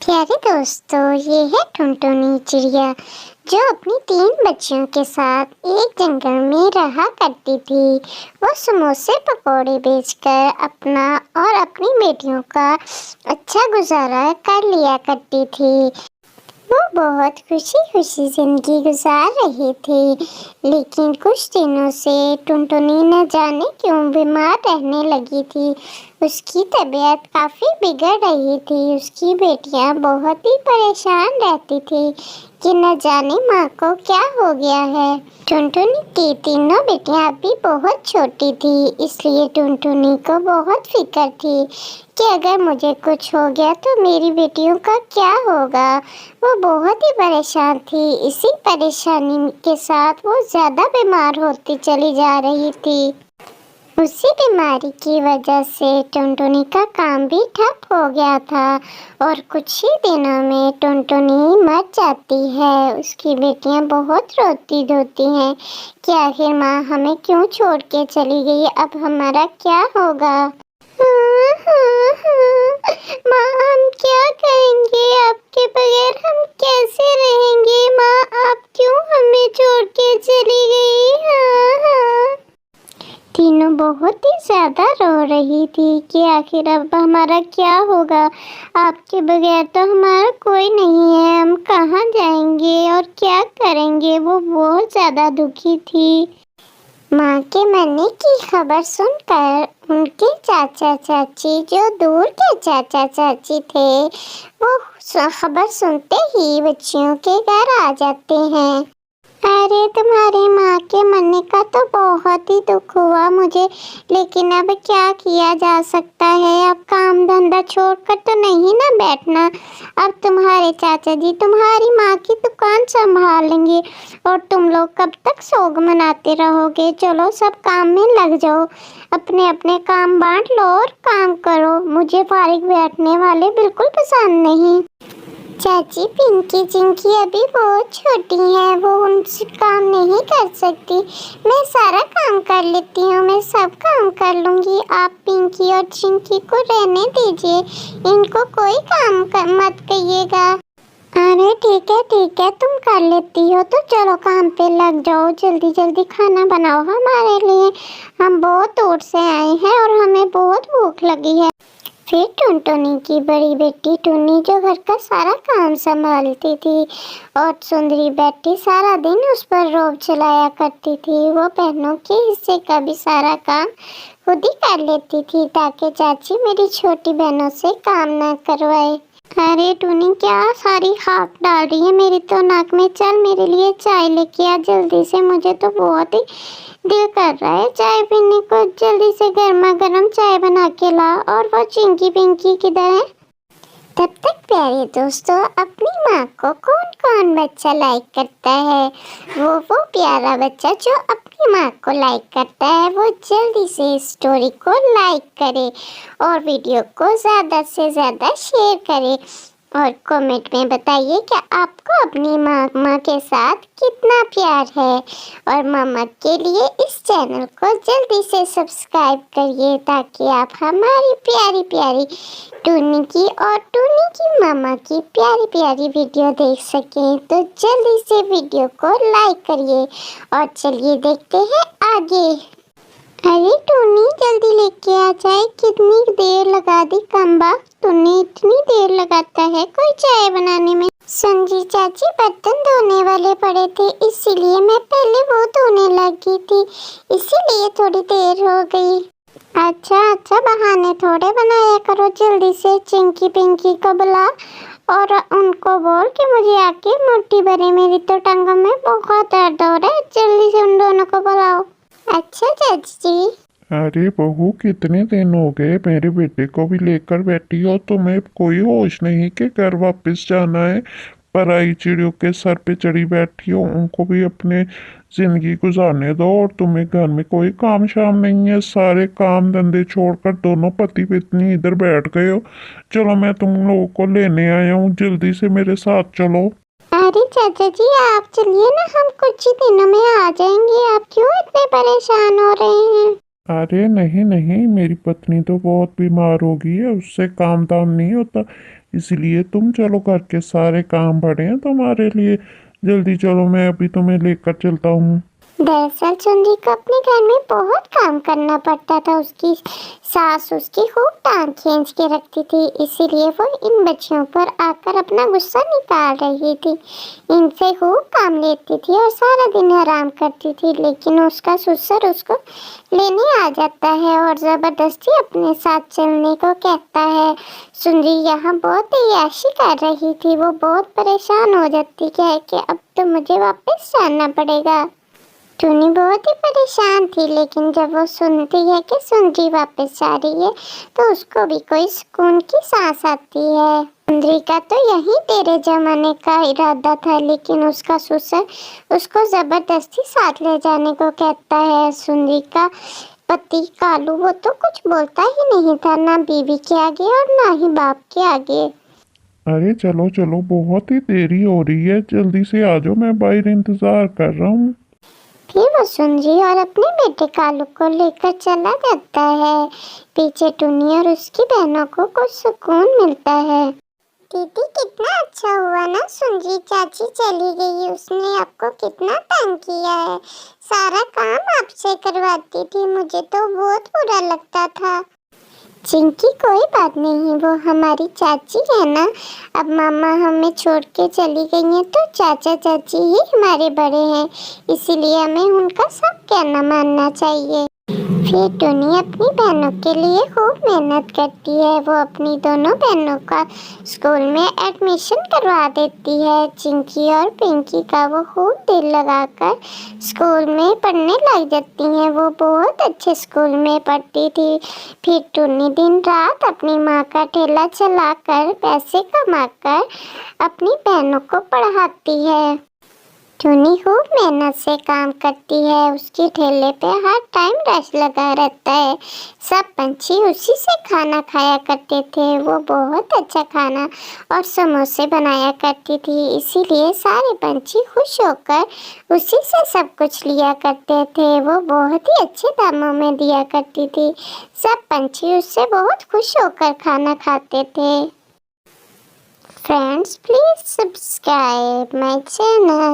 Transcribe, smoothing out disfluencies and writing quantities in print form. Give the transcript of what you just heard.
प्यारे दोस्तों, ये है टुनटुनी चिड़िया जो अपनी 3 बच्चियों के साथ एक जंगल में रहा करती थी। वो समोसे पकौड़े बेचकर अपना और अपनी बेटियों का अच्छा गुजारा कर लिया करती थी। वो बहुत खुशी खुशी जिंदगी गुजार रही थी, लेकिन कुछ दिनों से टुनटुनी न जाने क्यों बीमार रहने लगी थी। उसकी तबीयत काफ़ी बिगड़ रही थी। उसकी बेटियां बहुत ही परेशान रहती थी कि न जाने माँ को क्या हो गया है। टुनटुनी की तीनों बेटियां अभी बहुत छोटी थी, इसलिए टुनटुनी को बहुत फिक्र थी कि अगर मुझे कुछ हो गया तो मेरी बेटियों का क्या होगा। वो बहुत ही परेशान थी। इसी परेशानी के साथ वो ज़्यादा बीमार होती चली जा रही थी। उसी बीमारी की वजह से टुनटुनी का काम भी ठप हो गया था और कुछ ही दिनों में टुनटुनी मर जाती है। उसकी बेटियां बहुत रोती धोती हैं कि आखिर माँ हमें क्यों छोड़ के चली गई, अब हमारा क्या होगा। माँ हम क्या करेंगे, आपके बगैर हम कैसे रहेंगे। माँ आप क्यों हमें छोड़ के चली गई। तीनों बहुत ही ज्यादा रो रही थी कि आखिर अब हमारा क्या होगा। आपके बगैर तो हमारा कोई नहीं है, हम कहाँ जाएंगे और क्या करेंगे। वो बहुत ज्यादा दुखी थी। माँ के मरने की खबर सुनकर उनके चाचा चाची, जो दूर के चाचा चाची थे, वो खबर सुनते ही बच्चियों के घर आ जाते हैं। अरे तुम्हारी माँ के मरने का तो बहुत ही दुख हुआ मुझे, लेकिन अब क्या किया जा सकता है। अब काम धंधा छोड़कर तो नहीं ना बैठना। अब तुम्हारे चाचा जी तुम्हारी माँ की दुकान संभालेंगे और तुम लोग कब तक सोग मनाते रहोगे। चलो सब काम में लग जाओ, अपने अपने काम बांट लो और काम करो। मुझे फारिग बैठने वाले बिल्कुल पसंद नहीं। चाची पिंकी जिनकी अभी बहुत छोटी हैं, वो उनसे काम नहीं कर सकती। मैं सारा काम कर लेती हूँ, मैं सब काम कर लूँगी। आप पिंकी और चिंकी को रहने दीजिए, इनको कोई काम मत कहिएगा। अरे ठीक है तुम कर लेती हो तो चलो काम पे लग जाओ। जल्दी जल्दी खाना बनाओ हमारे लिए, हम बहुत दूर से आए हैं और हमें बहुत भूख लगी है। फिर टुनटुनी की बड़ी बेटी टुनी, जो घर का सारा काम संभालती थी और सुंदरी बेटी सारा दिन उस पर रोब चलाया करती थी, वो बहनों के हिस्से का भी सारा काम खुद ही कर लेती थी ताकि चाची मेरी छोटी बहनों से काम ना करवाए। अरे टुनी क्या सारी खाक डाल रही है मेरी तो नाक में। चल मेरे लिए चाय लेके आ जल्दी से, मुझे तो बहुत ही दिल कर रहा है चाय पीने को। जल्दी से गर्मा गर्म चाय बना के ला। और वो चिंकी पिंकी किधर है। तब तक प्यारे दोस्तों, अपनी माँ को कौन कौन बच्चा लाइक करता है। वो प्यारा बच्चा जो अपनी माँ को लाइक करता है, वो जल्दी से स्टोरी को लाइक करे और वीडियो को ज़्यादा से ज़्यादा शेयर करे और कमेंट में बताइए कि आपको अपनी मामा के साथ कितना प्यार है। और मामा के लिए इस चैनल को जल्दी से सब्सक्राइब करिए ताकि आप हमारी प्यारी प्यारी टूनी की और टूनी की मामा की प्यारी प्यारी वीडियो देख सकें। तो जल्दी से वीडियो को लाइक करिए और चलिए देखते हैं आगे। अरे टूनी जल्दी लेके आ जाए, कितनी देर लगा दी। कम्बा तूने इतनी देर लगाता है कोई चाय बनाने में। संजी चाची बर्तन धोने वाले पड़े थे, इसीलिए मैं पहले वो धोने लगी थी, इसीलिए थोड़ी देर हो गई। अच्छा बहाने थोड़े बनाया करो। जल्दी से चिंकी पिंकी को बुला और उनको बोल कि मुझे आके मुट्ठी भरे, मेरी तो टांगों में बहुत दर्द हो रहा है। जल्दी से उन दोनों को बुलाओ। अच्छा चाची जी। अरे बहू कितने दिन हो गए मेरे बेटे को भी लेकर बैठी हो, तुम्हें कोई होश नहीं कि घर वापस जाना है। पराई चिड़ियों के सर पे चढ़ी बैठी हो, उनको भी अपने जिंदगी गुजारने दो और तुम्हें घर में कोई काम शाम नहीं है। सारे काम धंधे छोड़कर दोनों पति पत्नी इधर बैठ गए हो। चलो मैं तुम लोगों को लेने आया हूँ, जल्दी से मेरे साथ चलो। अरे चाचा जी आप चलिए ना, हम कुछ ही दिनों में आ जाएंगे। आप क्यों इतने परेशान हो रहे हैं। अरे नहीं नहीं, मेरी पत्नी तो बहुत बीमार हो गई है, उससे काम धाम नहीं होता। इसलिए तुम चलो, घर के सारे काम पड़े हैं तुम्हारे लिए। जल्दी चलो, मैं अभी तुम्हें लेकर चलता हूँ। दरअसल चुनरी को अपने घर में बहुत काम करना पड़ता था। उसकी सास उसकी खूब टांग खींच के रखती थी, इसीलिए वो इन बच्चियों पर आकर अपना गुस्सा निकाल रही थी। इनसे खूब काम लेती थी और सारा दिन आराम करती थी, लेकिन उसका ससुर उसको लेने आ जाता है और ज़बरदस्ती अपने साथ चलने को कहता है। चुनरी यहाँ बहुत अय्याशी कर रही थी। वो बहुत परेशान हो जाती है कि अब तो मुझे वापस जाना पड़ेगा। टूनी बहुत ही परेशान थी, लेकिन जब वो सुनती है कि सुंदरी वापस जा रही है तो उसको भी कोई सुकून की सांस आती है। सुंदरी का तो यही तेरे जमाने का इरादा था, लेकिन उसका ससुर उसको जबरदस्ती साथ ले जाने को कहता है। सुंदरी का पति कालू वो तो कुछ बोलता ही नहीं था, ना बीवी के आगे और ना ही बाप के आगे। अरे चलो चलो, बहुत ही देरी हो रही है, जल्दी से आ जाओ, मैं बाहर इंतजार कर रहा हूँ। फिर वो सुंदरी और अपने बेटे कालू को लेकर चला जाता है। पीछे टुनी और उसकी बहनों को कुछ सुकून मिलता है। दीदी कितना अच्छा हुआ ना, सुंदरी चाची चली गई, उसने आपको कितना तंग किया है। सारा काम आपसे करवाती थी, मुझे तो बहुत बुरा लगता था। चिंकी कोई बात नहीं, वो हमारी चाची है ना। अब मामा हमें छोड़ के चली गई हैं तो चाचा चाची ही हमारे बड़े हैं, इसीलिए हमें उनका सब कहना मानना चाहिए। फिर टुनी अपनी बहनों के लिए खूब मेहनत करती है। वो अपनी दोनों बहनों का स्कूल में एडमिशन करवा देती है। चिंकी और पिंकी का वो खूब दिल लगाकर स्कूल में पढ़ने लग जाती हैं। वो बहुत अच्छे स्कूल में पढ़ती थी। फिर टुनी दिन रात अपनी माँ का ठेला चलाकर पैसे कमाकर अपनी बहनों को पढ़ाती है। टुनी खूब मेहनत से काम करती है। उसके ठेले पे हर टाइम रश लगा रहता है। सब पंछी उसी से खाना खाया करते थे। वो बहुत अच्छा खाना और समोसे बनाया करती थी, इसीलिए सारे पंछी खुश होकर उसी से सब कुछ लिया करते थे। वो बहुत ही अच्छे दामों में दिया करती थी। सब पंछी उससे बहुत खुश होकर खाना खाते थे। Friends, please subscribe my channel.